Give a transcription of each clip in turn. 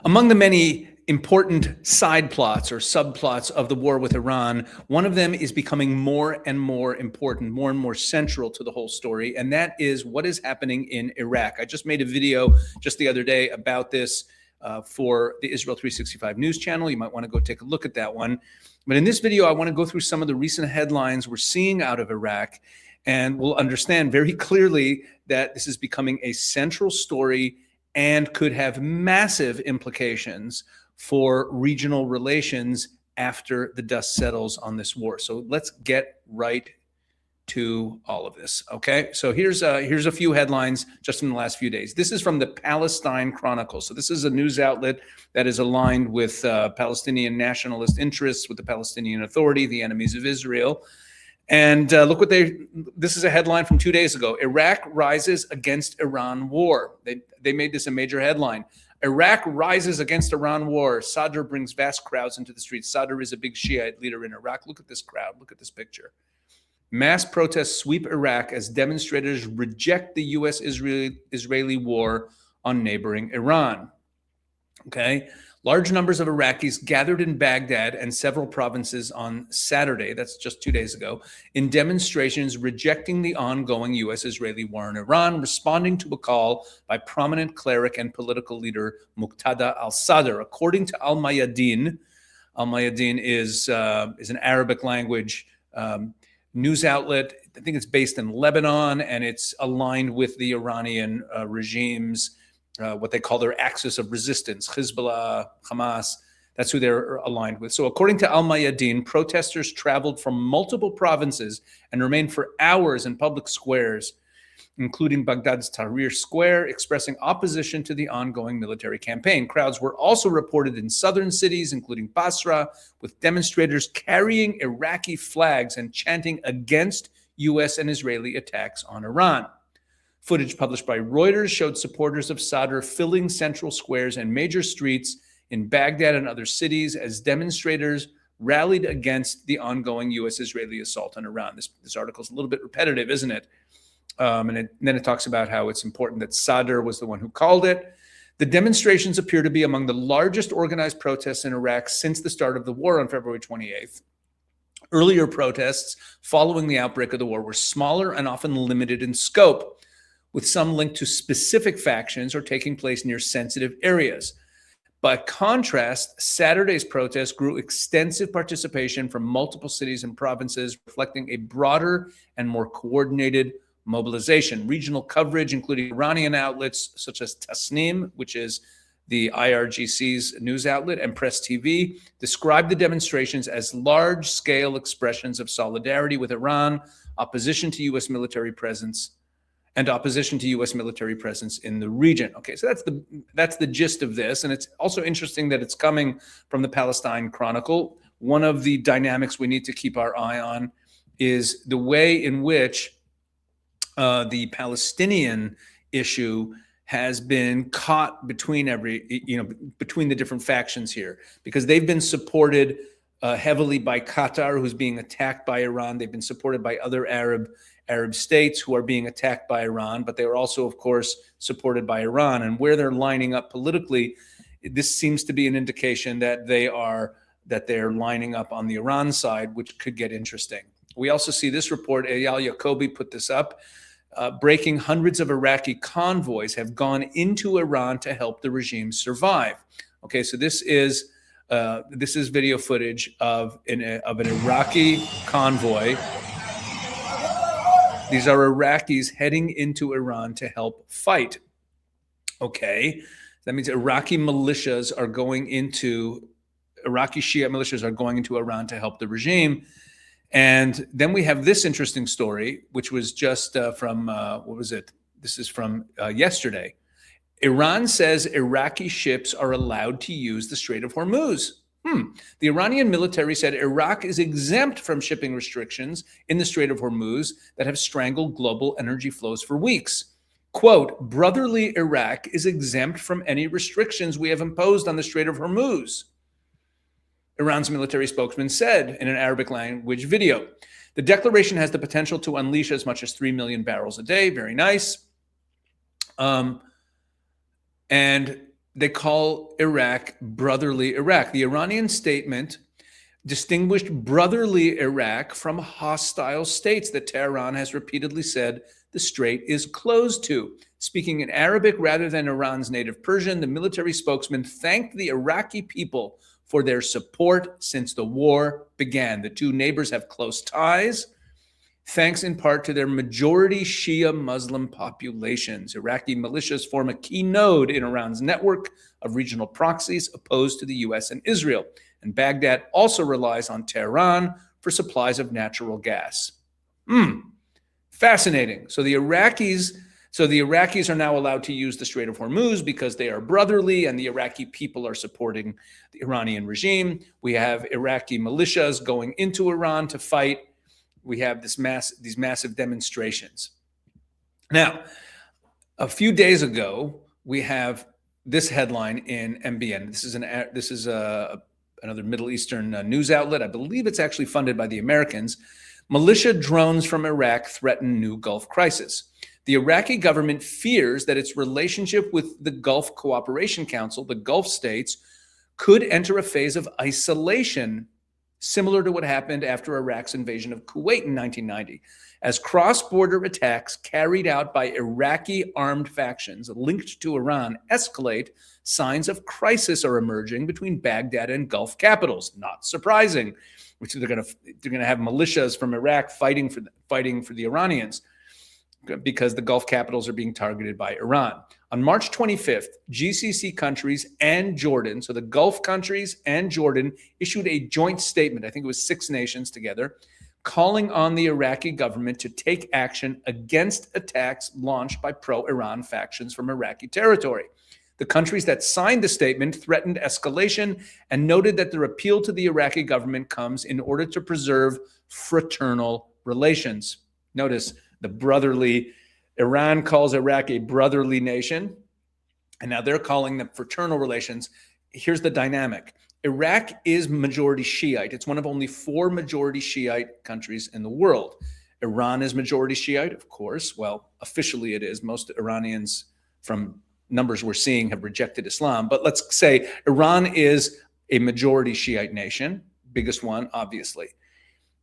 Among the many important side plots or subplots of the war with Iran, one of them is becoming more and more important, more and more central to the whole story, and that is what is happening in Iraq. I just made a video just the other day about this for the Israel 365 news channel. You might want to go take a look at that one. But in this video, I want to go through some of the recent headlines we're seeing out of Iraq, and we'll understand very clearly that this is becoming a central story and could have massive implications for regional relations after the dust settles on this war. So let's get right to all of this, okay? So here's a few headlines just in the last few days. This is from the Palestine Chronicle. So this is a news outlet that is aligned with Palestinian nationalist interests, with the Palestinian Authority, the enemies of Israel. And look what this is a headline from 2 days ago. Iraq rises against Iran war. They made this a major headline. Iraq rises against Iran war. Sadr brings vast crowds into the streets. Sadr is a big Shiite leader in Iraq. Look at this crowd. Look at this picture. Mass protests sweep Iraq as demonstrators reject the U.S.-Israeli war on neighboring Iran. Okay. Large numbers of Iraqis gathered in Baghdad and several provinces on Saturday, that's just 2 days ago, in demonstrations rejecting the ongoing U.S.-Israeli war in Iran, responding to a call by prominent cleric and political leader Muqtada al-Sadr. According to Al-Mayadeen is an Arabic language news outlet. I think it's based in Lebanon, and it's aligned with the Iranian regime's what they call their axis of resistance, Hezbollah, Hamas. That's who they're aligned with. So according to Al-Mayadeen, protesters traveled from multiple provinces and remained for hours in public squares, including Baghdad's Tahrir Square, expressing opposition to the ongoing military campaign. Crowds were also reported in southern cities, including Basra, with demonstrators carrying Iraqi flags and chanting against U.S. and Israeli attacks on Iran. Footage published by Reuters showed supporters of Sadr filling central squares and major streets in Baghdad and other cities as demonstrators rallied against the ongoing U.S.-Israeli assault on Iran. This article is a little bit repetitive, isn't it? And then it talks about how it's important that Sadr was the one who called it. The demonstrations appear to be among the largest organized protests in Iraq since the start of the war on February 28th. Earlier protests following the outbreak of the war were smaller and often limited in scope, with some linked to specific factions or taking place near sensitive areas. By contrast, Saturday's protest grew extensive participation from multiple cities and provinces, reflecting a broader and more coordinated mobilization. Regional coverage, including Iranian outlets such as Tasnim, which is the IRGC's news outlet, and Press TV, described the demonstrations as large-scale expressions of solidarity with Iran, opposition to U.S. military presence, and opposition to U.S. military presence in the region. Okay, so that's the gist of this, and it's also interesting that it's coming from the Palestine Chronicle. One of the dynamics we need to keep our eye on is the way in which the Palestinian issue has been caught between between the different factions here, because they've been supported heavily by Qatar, who's being attacked by Iran. They've been supported by other Arab states who are being attacked by Iran, but they are also, of course, supported by Iran. And where they're lining up politically, this seems to be an indication that they're lining up on the Iran side, which could get interesting. We also see this report, Eyal Yacobi put this up, breaking hundreds of Iraqi convoys have gone into Iran to help the regime survive. Okay, so this is video footage of an Iraqi convoy. These are Iraqis heading into Iran to help fight. Okay, that means Iraqi militias are going into, Iraqi Shia militias are going into Iran to help the regime. And then we have this interesting story, which was just from, what was it? This is from yesterday. Iran says Iraqi ships are allowed to use the Strait of Hormuz. The Iranian military said Iraq is exempt from shipping restrictions in the Strait of Hormuz that have strangled global energy flows for weeks. Quote, brotherly Iraq is exempt from any restrictions we have imposed on the Strait of Hormuz, Iran's military spokesman said in an Arabic language video. The declaration has the potential to unleash as much as 3 million barrels a day. Very nice. And they call Iraq brotherly Iraq. The Iranian statement distinguished brotherly Iraq from hostile states that Tehran has repeatedly said the strait is closed to. Speaking in Arabic rather than Iran's native Persian, the military spokesman thanked the Iraqi people for their support since the war began. The two neighbors have close ties, thanks in part to their majority Shia Muslim populations. Iraqi militias form a key node in Iran's network of regional proxies opposed to the US and Israel. And Baghdad also relies on Tehran for supplies of natural gas. Fascinating. So the Iraqis are now allowed to use the Strait of Hormuz because they are brotherly and the Iraqi people are supporting the Iranian regime. We have Iraqi militias going into Iran to fight. We have these massive demonstrations. Now, a few days ago, we have this headline in MBN. This is another Middle Eastern news outlet. I believe it's actually funded by the Americans. Militia drones from Iraq threaten new Gulf crisis. The Iraqi government fears that its relationship with the Gulf Cooperation Council, the Gulf states, could enter a phase of isolation, similar to what happened after Iraq's invasion of Kuwait in 1990, as cross-border attacks carried out by Iraqi armed factions linked to Iran escalate. Signs of crisis are emerging between Baghdad and Gulf capitals. Not surprising, which they're going to have militias from Iraq fighting for the Iranians because the Gulf capitals are being targeted by Iran. On March 25th, GCC countries and Jordan, so the Gulf countries and Jordan, issued a joint statement. I think it was 6 nations together, calling on the Iraqi government to take action against attacks launched by pro-Iran factions from Iraqi territory. The countries that signed the statement threatened escalation and noted that their appeal to the Iraqi government comes in order to preserve fraternal relations. Notice Iran calls Iraq a brotherly nation, and now they're calling them fraternal relations. Here's the dynamic. Iraq is majority Shiite. It's one of only 4 majority Shiite countries in the world. Iran is majority Shiite, of course. Well, officially it is. Most Iranians, from numbers we're seeing, have rejected Islam. But let's say Iran is a majority Shiite nation, biggest one, obviously.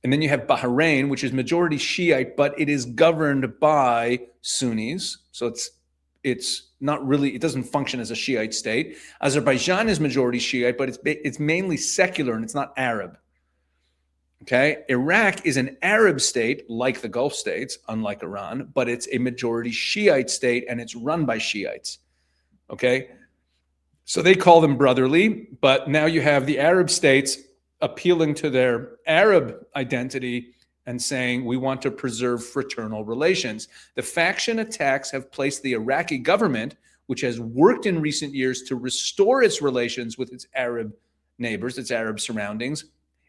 And then you have Bahrain, which is majority Shiite, but it is governed by Sunnis. So it's not really, it doesn't function as a Shiite state. Azerbaijan is majority Shiite, but it's mainly secular and it's not Arab. Okay, Iraq is an Arab state like the Gulf states, unlike Iran, but it's a majority Shiite state and it's run by Shiites. Okay, so they call them brotherly, but now you have the Arab states appealing to their Arab identity and saying, we want to preserve fraternal relations. The faction attacks have placed the Iraqi government, which has worked in recent years to restore its relations with its Arab neighbors, its Arab surroundings,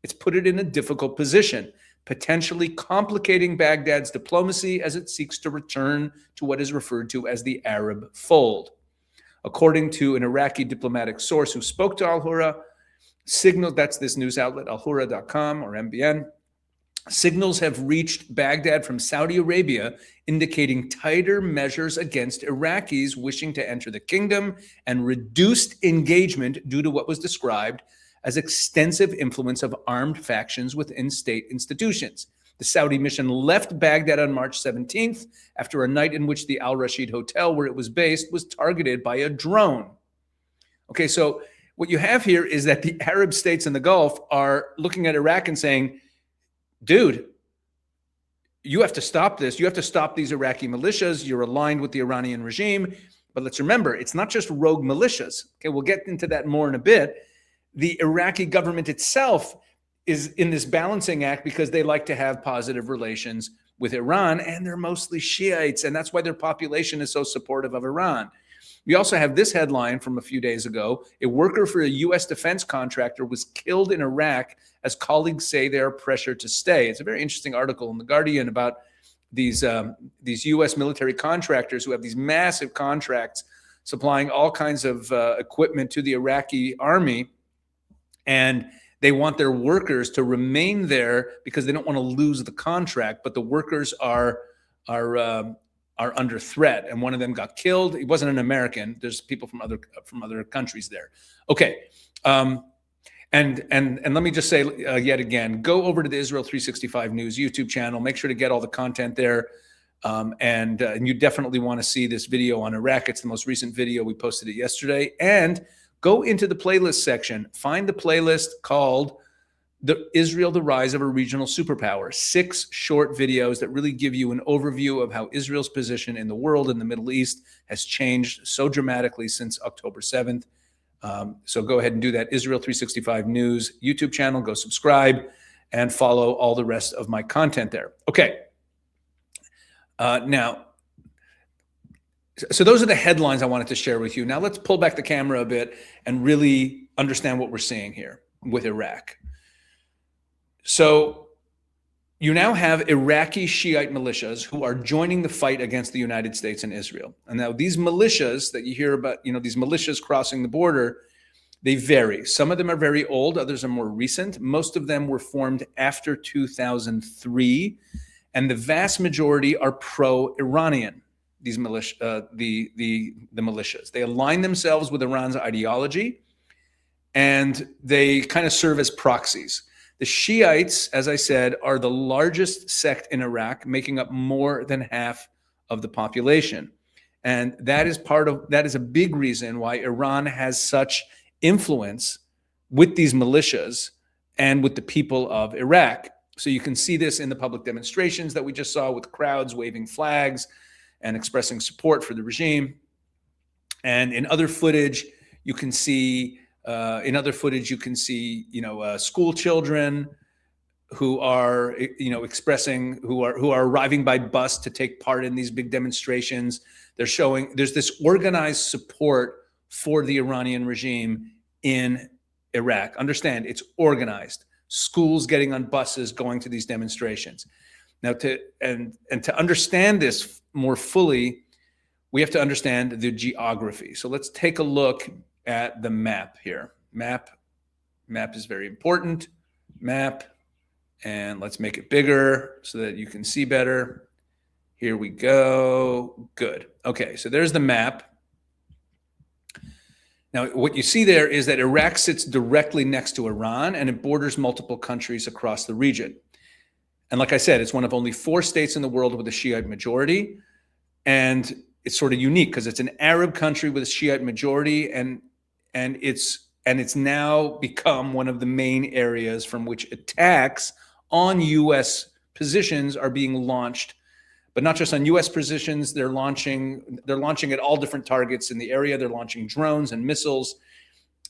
it's put it in a difficult position, potentially complicating Baghdad's diplomacy as it seeks to return to what is referred to as the Arab fold. According to an Iraqi diplomatic source who spoke to Al-Hura, that's this news outlet, alhura.com or MBN, signals have reached Baghdad from Saudi Arabia indicating tighter measures against Iraqis wishing to enter the kingdom and reduced engagement due to what was described as extensive influence of armed factions within state institutions. The Saudi mission left Baghdad on March 17th after a night in which the Al Rashid Hotel, where it was based, was targeted by a drone. Okay, so what you have here is that the Arab states in the Gulf are looking at Iraq and saying, dude, you have to stop this. You have to stop these Iraqi militias. You're aligned with the Iranian regime. But let's remember, it's not just rogue militias. Okay, we'll get into that more in a bit. The Iraqi government itself is in this balancing act because they like to have positive relations with Iran, and they're mostly Shiites, and that's why their population is so supportive of Iran. We also have this headline from a few days ago. A worker for a U.S. defense contractor was killed in Iraq as colleagues say they are pressured to stay. It's a very interesting article in The Guardian about these U.S. military contractors who have these massive contracts supplying all kinds of equipment to the Iraqi army, and they want their workers to remain there because they don't want to lose the contract, but the workers are are under threat, and one of them got killed. He wasn't an American. There's people from other countries there. Okay, and let me just say yet again, go over to the Israel 365 News YouTube channel. Make sure to get all the content there, and you definitely want to see this video on Iraq. It's the most recent video. We posted it yesterday, and go into the playlist section. Find the playlist called Israel, the Rise of a Regional Superpower. 6 short videos that really give you an overview of how Israel's position in the world, in the Middle East, has changed so dramatically since October 7th. So go ahead and do that. Israel 365 News YouTube channel. Go subscribe and follow all the rest of my content there. Okay. Now, so those are the headlines I wanted to share with you. Now let's pull back the camera a bit and really understand what we're seeing here with Iraq. So you now have Iraqi Shiite militias who are joining the fight against the United States and Israel. And now these militias that you hear about, these militias crossing the border, they vary. Some of them are very old, others are more recent. Most of them were formed after 2003, and the vast majority are pro-Iranian. These militia, the militias, they align themselves with Iran's ideology, and they kind of serve as proxies. The Shiites, as I said, are the largest sect in Iraq, making up more than half of the population. And that is a big reason why Iran has such influence with these militias and with the people of Iraq. So you can see this in the public demonstrations that we just saw, with crowds waving flags and expressing support for the regime. And in other footage, you can see school children who are, who are arriving by bus to take part in these big demonstrations. They're showing there's this organized support for the Iranian regime in Iraq. Understand, it's organized. Schools getting on buses, going to these demonstrations. Now, to understand this more fully, we have to understand the geography. So let's take a look at the map here. Map is very important. Map, and let's make it bigger so that you can see better. Here we go. Good. Okay, so there's the map. Now, what you see there is that Iraq sits directly next to Iran, and it borders multiple countries across the region. And like I said, it's one of only 4 states in the world with a Shiite majority, and it's sort of unique because it's an Arab country with a Shiite majority, and it's now become one of the main areas from which attacks on U.S. positions are being launched. But not just on U.S. positions, they're launching at all different targets in the area. They're launching drones and missiles.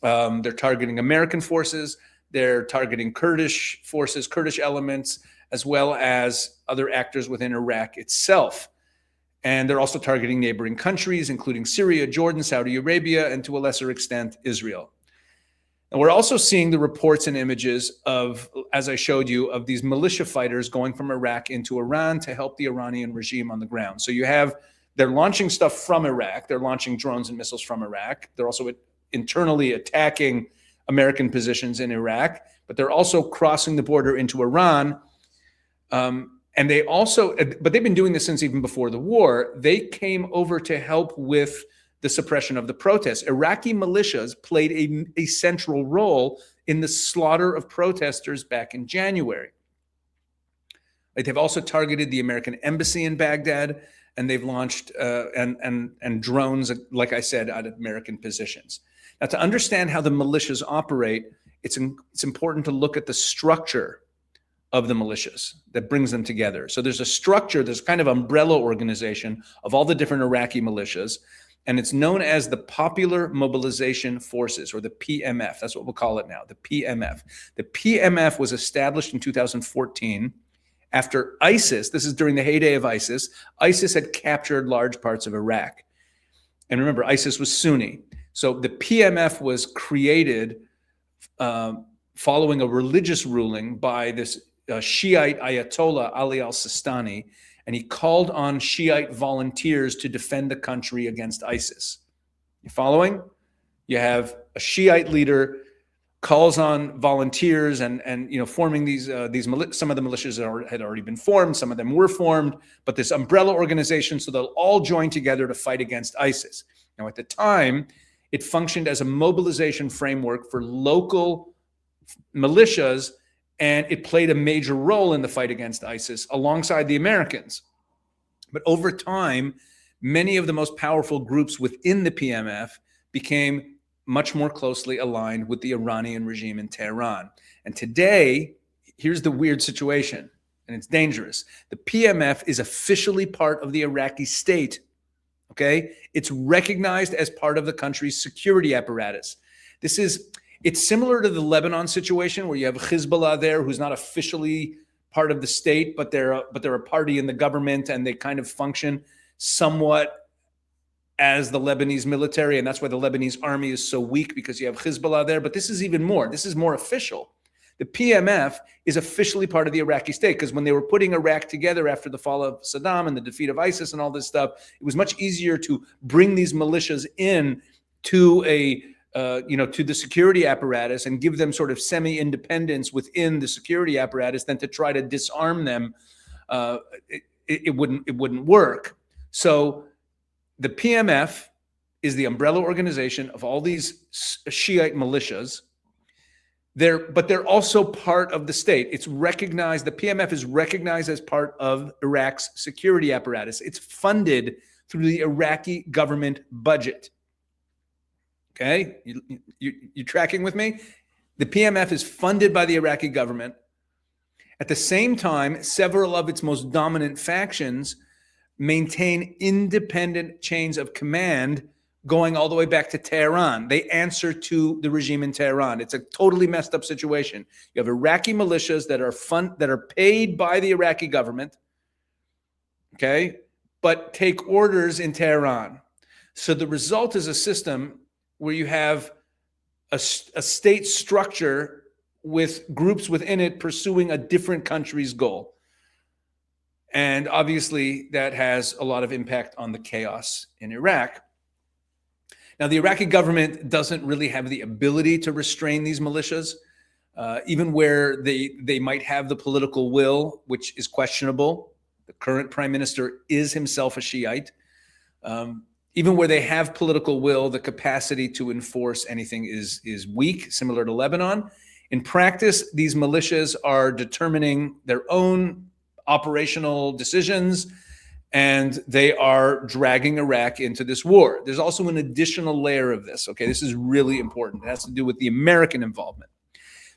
They're targeting American forces. They're targeting Kurdish forces, Kurdish elements, as well as other actors within Iraq itself. And they're also targeting neighboring countries, including Syria, Jordan, Saudi Arabia, and to a lesser extent, Israel. And we're also seeing the reports and images of, as I showed you, of these militia fighters going from Iraq into Iran to help the Iranian regime on the ground. So they're launching stuff from Iraq. They're launching drones and missiles from Iraq. They're also internally attacking American positions in Iraq, but they're also crossing the border into Iran. And but they've been doing this since even before the war. They came over to help with the suppression of the protests. Iraqi militias played a central role in the slaughter of protesters back in January. They've also targeted the American embassy in Baghdad, and they've launched and drones, like I said, out of American positions. Now, to understand how the militias operate, it's important to look at the structure of the militias that brings them together. So there's a structure, there's kind of umbrella organization of all the different Iraqi militias, and it's known as the Popular Mobilization Forces, or the PMF. That's what we'll call it now, the PMF. The PMF was established in 2014 after ISIS, this is during the heyday of ISIS had captured large parts of Iraq. And remember, ISIS was Sunni. So the PMF was created following a religious ruling by this Shiite Ayatollah Ali al-Sistani, and he called on Shiite volunteers to defend the country against ISIS. You following? You have a Shiite leader calls on volunteers and forming these some of the militias had already been formed, some of them were formed, but this umbrella organization, so they'll all join together to fight against ISIS. Now, at the time, it functioned as a mobilization framework for local militias, and it played a major role in the fight against ISIS alongside the Americans. But over time, many of the most powerful groups within the PMF became much more closely aligned with the Iranian regime in Tehran. And today, here's the weird situation, and it's dangerous. The PMF is officially part of the Iraqi state, okay? It's recognized as part of the country's security apparatus. It's similar to the Lebanon situation where you have Hezbollah there, who's not officially part of the state, but they're a party in the government, and they kind of function somewhat as the Lebanese military, and that's why the Lebanese army is so weak, because you have Hezbollah there. But this is even more. This is more official. The PMF is officially part of the Iraqi state, because when they were putting Iraq together after the fall of Saddam and the defeat of ISIS and all this stuff, it was much easier to bring these militias in to to the security apparatus and give them sort of semi-independence within the security apparatus than to try to disarm them. It wouldn't work. So the PMF is the umbrella organization of all these Shiite militias. But they're also part of the state. It's recognized, the PMF is recognized as part of Iraq's security apparatus. It's funded through the Iraqi government budget. Okay, you tracking with me? The PMF is funded by the Iraqi government. At the same time, several of its most dominant factions maintain independent chains of command going all the way back to Tehran. They answer to the regime in Tehran. It's a totally messed up situation. You have Iraqi militias that are paid by the Iraqi government, okay, but take orders in Tehran. So the result is a system where you have a state structure with groups within it pursuing a different country's goal. And obviously, that has a lot of impact on the chaos in Iraq. Now, the Iraqi government doesn't really have the ability to restrain these militias, even where they might have the political will, which is questionable. The current prime minister is himself a Shiite. Even where they have political will, the capacity to enforce anything is weak, similar to Lebanon. In practice, these militias are determining their own operational decisions, and they are dragging Iraq into this war. There's also an additional layer of this, okay? This is really important. It has to do with the American involvement.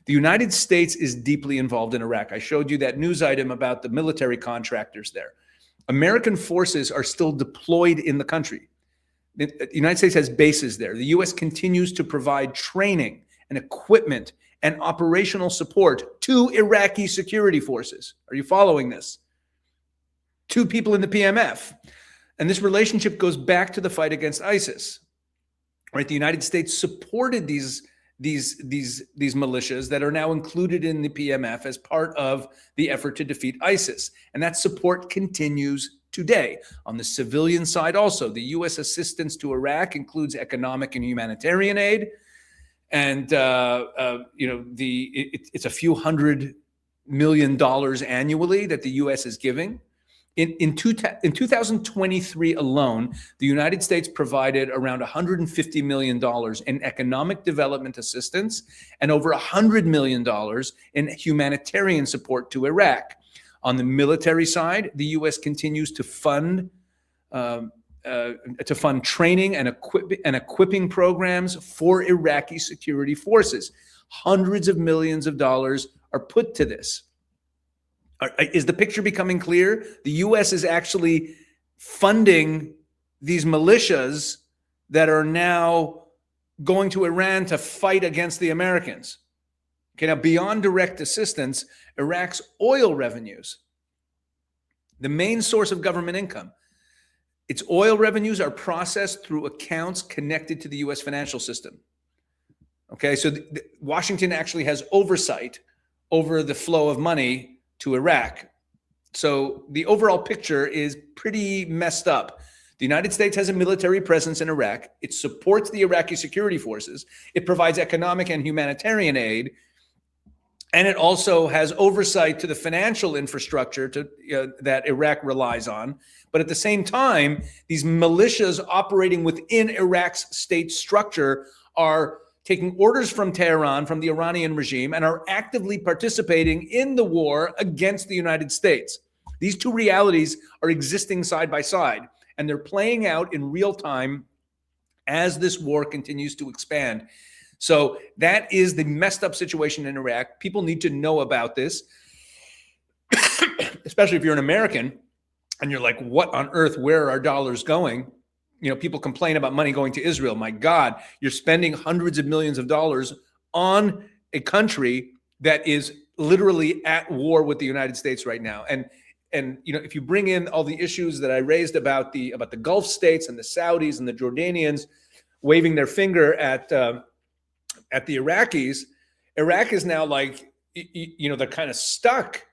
The United States is deeply involved in Iraq. I showed you that news item about the military contractors there. American forces are still deployed in the country. The United States has bases there. The U.S. continues to provide training and equipment and operational support to Iraqi security forces. Are you following this? To people in the PMF. And this relationship goes back to the fight against ISIS. Right? The United States supported these militias that are now included in the PMF as part of the effort to defeat ISIS. And that support continues today. On the civilian side also, the U.S. assistance to Iraq includes economic and humanitarian aid. And, it's a few $100 million annually that the U.S. is giving. In 2023 alone, the United States provided around $150 million in economic development assistance and over $100 million in humanitarian support to Iraq. On the military side, the U.S. continues to fund training and equipping programs for Iraqi security forces. Hundreds of millions of dollars are put to this. Is the picture becoming clear? The U.S. is actually funding these militias that are now going to Iran to fight against the Americans. Okay, now beyond direct assistance, Iraq's oil revenues, the main source of government income, its oil revenues are processed through accounts connected to the U.S. financial system. Okay, so Washington actually has oversight over the flow of money to Iraq. So the overall picture is pretty messed up. The United States has a military presence in Iraq. It supports the Iraqi security forces. It provides economic and humanitarian aid. And it also has oversight to the financial infrastructure that Iraq relies on. But at the same time, these militias operating within Iraq's state structure are taking orders from Tehran, from the Iranian regime, and are actively participating in the war against the United States. These two realities are existing side by side, and they're playing out in real time as this war continues to expand. So that is the messed up situation in Iraq. People need to know about this, especially if you're an American and you're like, what on earth, where are our dollars going? You know, people complain about money going to Israel. My God, you're spending hundreds of millions of dollars on a country that is literally at war with the United States right now. And you know, if you bring in all the issues that I raised about the Gulf states and the Saudis and the Jordanians waving their finger at the Iraqis, Iraq is now like, you know, they're kind of stuck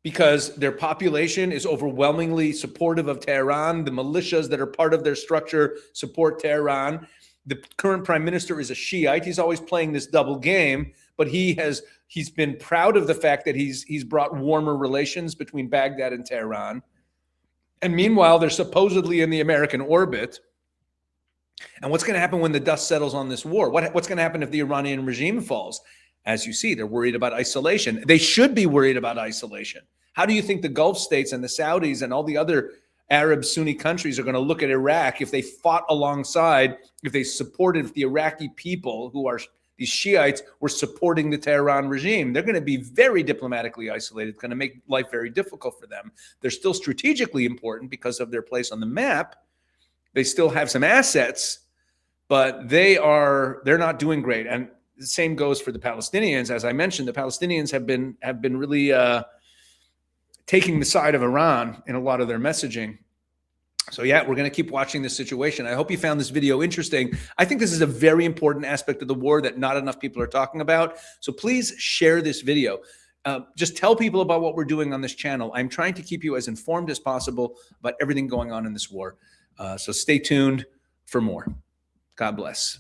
because their population is overwhelmingly supportive of Tehran. The militias that are part of their structure support Tehran. The current prime minister is a Shiite. He's always playing this double game, but he's been proud of the fact that he's brought warmer relations between Baghdad and Tehran. And meanwhile, they're supposedly in the American orbit. And what's going to happen when the dust settles on this war? What's going to happen if the Iranian regime falls? As you see, they're worried about isolation. They should be worried about isolation. How do you think the Gulf states and the Saudis and all the other Arab Sunni countries are going to look at Iraq if they fought alongside, if they supported the Iraqi people who are these Shiites were supporting the Tehran regime? They're going to be very diplomatically isolated. It's going to make life very difficult for them. They're still strategically important because of their place on the map. They still have some assets, but they're not doing great. And the same goes for the Palestinians. As I mentioned, the Palestinians have been really taking the side of Iran in a lot of their messaging. So yeah, we're going to keep watching this situation. I hope you found this video interesting. I think this is a very important aspect of the war that not enough people are talking about. So please share this video. Just tell people about what we're doing on this channel. I'm trying to keep you as informed as possible about everything going on in this war. So stay tuned for more. God bless.